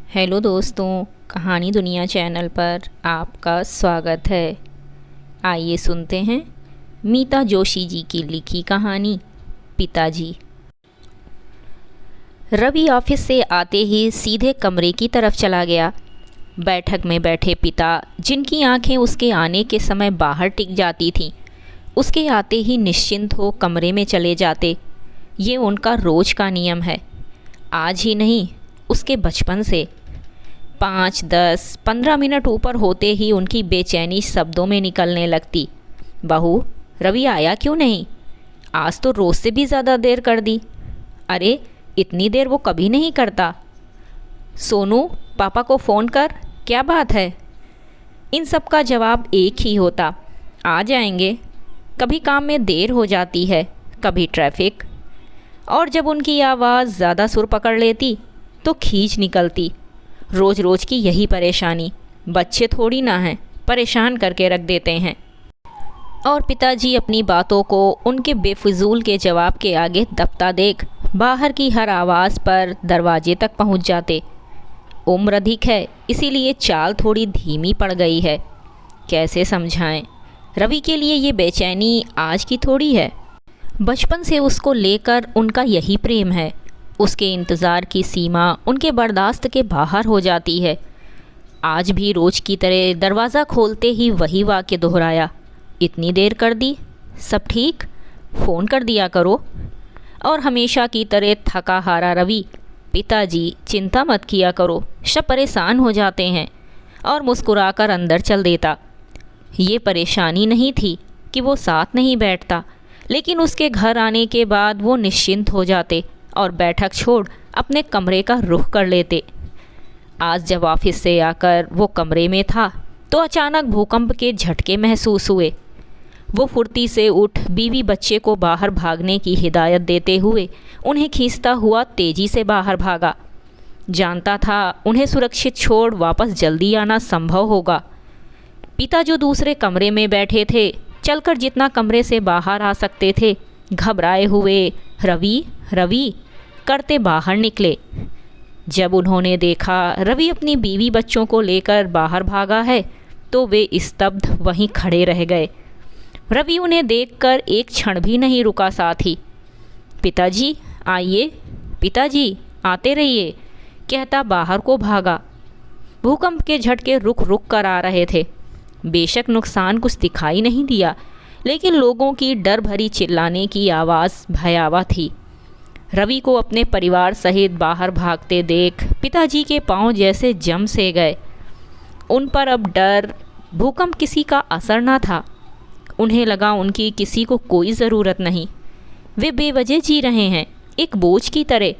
Hello दोस्तों, कहानी दुनिया चैनल पर आपका स्वागत है। आइए सुनते हैं मीता जोशी जी की लिखी कहानी पिताजी। रवि ऑफिस से आते ही सीधे कमरे की तरफ चला गया। बैठक में बैठे पिता, जिनकी आंखें उसके आने के समय बाहर टिक जाती थीं, उसके आते ही निश्चिंत हो कमरे में चले जाते। ये उनका रोज का नियम है, आज ही नहीं उसके बचपन से। 5, 10, 15 मिनट ऊपर होते ही उनकी बेचैनी शब्दों में निकलने लगती। बहू, रवि आया क्यों नहीं? आज तो रोज़ से भी ज़्यादा देर कर दी। अरे इतनी देर वो कभी नहीं करता। सोनू, पापा को फ़ोन कर, क्या बात है? इन सब का जवाब एक ही होता, आ जाएंगे। कभी काम में देर हो जाती है, कभी ट्रैफिक। और जब उनकी आवाज़ ज़्यादा सुर पकड़ लेती तो खींच निकलती। रोज़ रोज़ की यही परेशानी। बच्चे थोड़ी ना हैं, परेशान करके रख देते हैं। और पिताजी अपनी बातों को उनके बेफिजूल के जवाब के आगे दबता देख बाहर की हर आवाज़ पर दरवाजे तक पहुंच जाते। उम्र अधिक है, इसीलिए चाल थोड़ी धीमी पड़ गई है। कैसे समझाएं? रवि के लिए ये बेचैनी आज की थोड़ी है। बचपन से उसको लेकर उनका यही प्रेम है। उसके इंतज़ार की सीमा उनके बर्दाश्त के बाहर हो जाती है। आज भी रोज़ की तरह दरवाज़ा खोलते ही वही वाक्य दोहराया, इतनी देर कर दी? सब ठीक? फ़ोन कर दिया करो। और हमेशा की तरह थका हारा रवि, पिताजी चिंता मत किया करो, सब परेशान हो जाते हैं, और मुस्कुराकर अंदर चल देता। ये परेशानी नहीं थी कि वो साथ नहीं बैठता, लेकिन उसके घर आने के बाद वो निश्चिंत हो जाते और बैठक छोड़ अपने कमरे का रुख कर लेते। आज जब ऑफिस से आकर वो कमरे में था तो अचानक भूकंप के झटके महसूस हुए। वो फुर्ती से उठ बीवी बच्चे को बाहर भागने की हिदायत देते हुए उन्हें खींचता हुआ तेजी से बाहर भागा। जानता था उन्हें सुरक्षित छोड़ वापस जल्दी आना संभव होगा। पिता जो दूसरे कमरे में बैठे थे, चलकर जितना कमरे से बाहर आ सकते थे, घबराए हुए रवि रवि करते बाहर निकले। जब उन्होंने देखा रवि अपनी बीवी बच्चों को लेकर बाहर भागा है तो वे स्तब्ध वहीं खड़े रह गए। रवि उन्हें देखकर एक क्षण भी नहीं रुका, साथ ही पिताजी आइए, पिताजी आते रहिए कहता बाहर को भागा। भूकंप के झटके रुक रुक कर आ रहे थे। बेशक नुकसान कुछ दिखाई नहीं दिया, लेकिन लोगों की डर भरी चिल्लाने की आवाज़ भयावह थी। रवि को अपने परिवार सहित बाहर भागते देख पिताजी के पांव जैसे जम से गए। उन पर अब डर, भूकंप किसी का असर न था। उन्हें लगा उनकी किसी को कोई ज़रूरत नहीं। वे बेवजह जी रहे हैं, एक बोझ की तरह।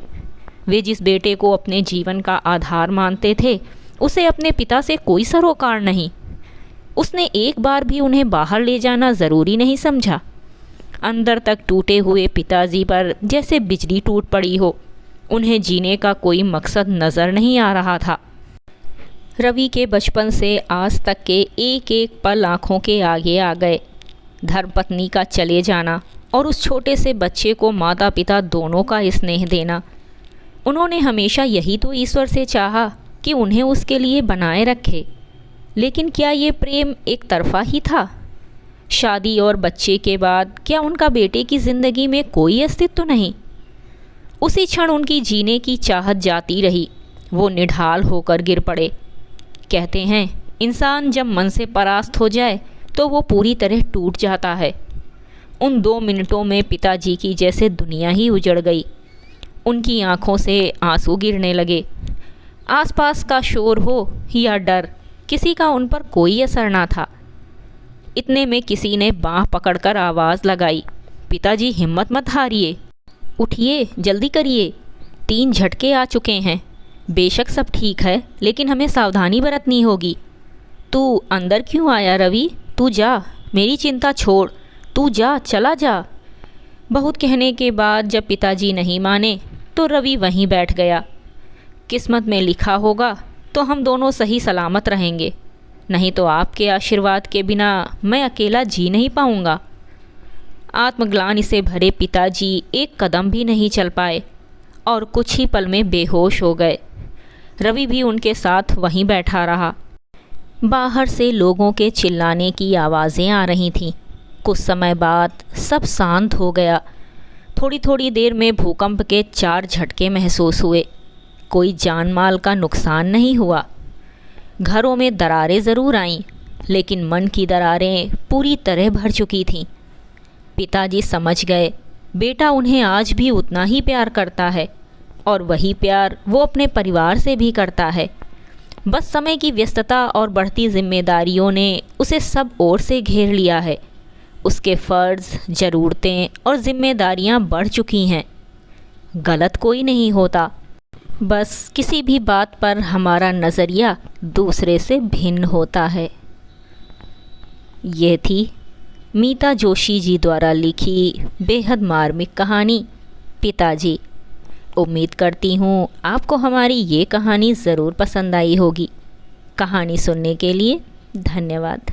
वे जिस बेटे को अपने जीवन का आधार मानते थे, उसे अपने पिता से कोई सरोकार नहीं। उसने एक बार भी उन्हें बाहर ले जाना ज़रूरी नहीं समझा। अंदर तक टूटे हुए पिताजी पर जैसे बिजली टूट पड़ी हो। उन्हें जीने का कोई मकसद नज़र नहीं आ रहा था। रवि के बचपन से आज तक के एक एक पल आँखों के आगे आ गए। धर्मपत्नी का चले जाना और उस छोटे से बच्चे को माता पिता दोनों का स्नेह देना। उन्होंने हमेशा यही तो ईश्वर से चाहा कि उन्हें उसके लिए बनाए रखे। लेकिन क्या ये प्रेम एक तरफा ही था? शादी और बच्चे के बाद क्या उनका बेटे की ज़िंदगी में कोई अस्तित्व नहीं? उसी क्षण उनकी जीने की चाहत जाती रही। वो निढाल होकर गिर पड़े। कहते हैं इंसान जब मन से परास्त हो जाए तो वो पूरी तरह टूट जाता है। उन 2 मिनटों में पिताजी की जैसे दुनिया ही उजड़ गई। उनकी आंखों से आंसू गिरने लगे। आसपास का शोर हो या डर, किसी का उन पर कोई असर ना था। इतने में किसी ने बाँह पकड़कर आवाज़ लगाई, पिताजी हिम्मत मत हारिए, उठिए, जल्दी करिए, 3 झटके आ चुके हैं। बेशक सब ठीक है, लेकिन हमें सावधानी बरतनी होगी। तू अंदर क्यों आया रवि? तू जा, मेरी चिंता छोड़, तू जा, चला जा। बहुत कहने के बाद जब पिताजी नहीं माने तो रवि वहीं बैठ गया। किस्मत में लिखा होगा तो हम दोनों सही सलामत रहेंगे, नहीं तो आपके आशीर्वाद के बिना मैं अकेला जी नहीं पाऊंगा। आत्मग्लानि से भरे पिताजी एक कदम भी नहीं चल पाए और कुछ ही पल में बेहोश हो गए। रवि भी उनके साथ वहीं बैठा रहा। बाहर से लोगों के चिल्लाने की आवाज़ें आ रही थीं। कुछ समय बाद सब शांत हो गया। थोड़ी थोड़ी देर में भूकंप के 4 झटके महसूस हुए। कोई जान माल का नुकसान नहीं हुआ। घरों में दरारें ज़रूर आईं, लेकिन मन की दरारें पूरी तरह भर चुकी थीं। पिताजी समझ गए बेटा उन्हें आज भी उतना ही प्यार करता है, और वही प्यार वो अपने परिवार से भी करता है। बस समय की व्यस्तता और बढ़ती जिम्मेदारियों ने उसे सब ओर से घेर लिया है। उसके फ़र्ज़, ज़रूरतें और जिम्मेदारियां बढ़ चुकी हैं। गलत कोई नहीं होता, बस किसी भी बात पर हमारा नज़रिया दूसरे से भिन्न होता है। ये थी मीता जोशी जी द्वारा लिखी बेहद मार्मिक कहानी पिताजी। उम्मीद करती हूँ आपको हमारी ये कहानी ज़रूर पसंद आई होगी। कहानी सुनने के लिए धन्यवाद।